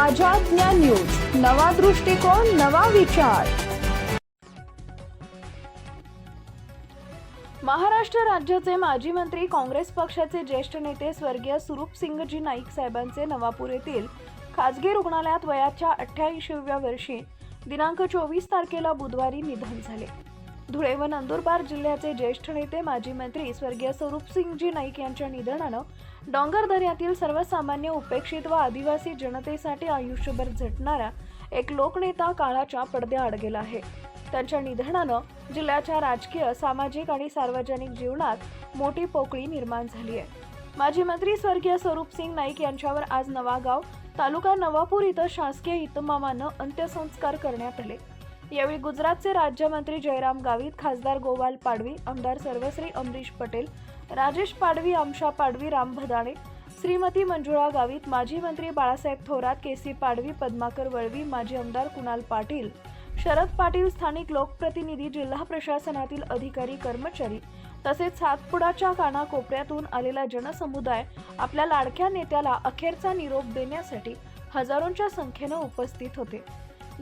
आझाद ज्ञान न्यूज, नवा दृष्टिकोन, नवा विचार। महाराष्ट्र राज्याचे माजी मंत्री, काँग्रेस पक्षाचे ज्येष्ठ नेते स्वर्गीय सुरूपसिंगजी नाईक साहेबांचे नवापूर येथील खासगी रुग्णालयात वयाच्या 88व्या वर्षी दिनांक 24 तारखेला बुधवारी निधन झाले। धुळे व नंदुरबार जिल्ह्याचे ज्येष्ठ नेते माजी मंत्री स्वर्गीय सुरूपसिंगजी नाईक यांच्या निधनानं डोंगर दऱ्यातील सर्वसामान्य, उपेक्षित व आदिवासी जनतेसाठी आयुष्यभर झटणारा एक लोकनेता काळाच्या पडद्याआड गेला आहे। त्यांच्या निधनानं जिल्ह्याच्या राजकीय, सामाजिक आणि सार्वजनिक जीवनात मोठी पोकळी निर्माण झाली आहे। माजी मंत्री स्वर्गीय सुरूपसिंग नाईक यांच्यावर आज नवागाव तालुका नवापूर इथं शासकीय इतमामानं अंत्यसंस्कार करण्यात आले। यावेळी गुजरातचे राज्यमंत्री जयराम गावित, खासदार गोवाल पाडवी, आमदार सर्वश्री अमरीश पटेल, राजेश पाडवी, आमशा पाडवी, राम भदाणे, श्रीमती मंजुळा गावित, माजी मंत्री बाळासाहेब थोरात, केसी पाडवी, पद्माकर वळवी, माजी आमदार कुणाल पाटील, शरद पाटील, स्थानिक लोकप्रतिनिधी, जिल्हा प्रशासनातील अधिकारी, कर्मचारी तसेच सातपुडाच्या कानाकोपऱ्यातून आलेला जनसमुदाय आपल्या लाडक्या नेत्याला अखेरचा निरोप देण्यासाठी हजारोंच्या संख्येने उपस्थित होते।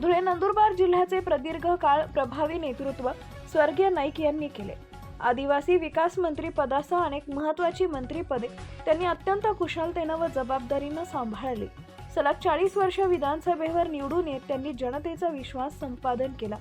धुळे नंदुरबार जिल्ह्याचे प्रदीर्घ काळ प्रभावी नेतृत्व स्वर्गीय नाईक यांनी केले। आदिवासी विकास मंत्री पदासह अनेक महत्त्वाची मंत्रिपदे त्यांनी अत्यंत कुशलतेने व जबाबदारीने सांभाळली। सलग 40 वर्ष विधानसभेवर निवडून येत त्यांनी जनतेचा विश्वास संपादन केला।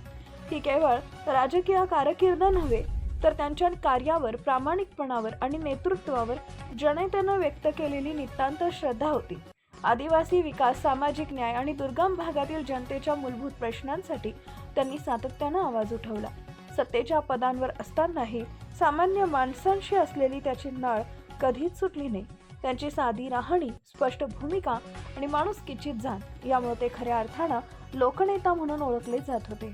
ही केवळ राजकीय कारकीर्द नव्हे, तर त्यांच्या कार्यावर, प्रामाणिकपणावर आणि नेतृत्वावर जनतेने व्यक्त केलेली नितांत श्रद्धा होती। आदिवासी विकास, सामाजिक न्याय आणि दुर्गम भागातील जनतेच्या मूलभूत प्रश्नांसाठी त्यांनी सातत्याने आवाज उठवला। सत्तेच्या पदांवर असतानाही सामान्य माणसांशी असलेली त्याची नाळ कधीच सुटली नाही। त्यांची साधी राहणी, स्पष्ट भूमिका आणि माणुसकीची जाण यामुळे ते खऱ्या अर्थाने लोकनेता म्हणून ओळखले जात होते।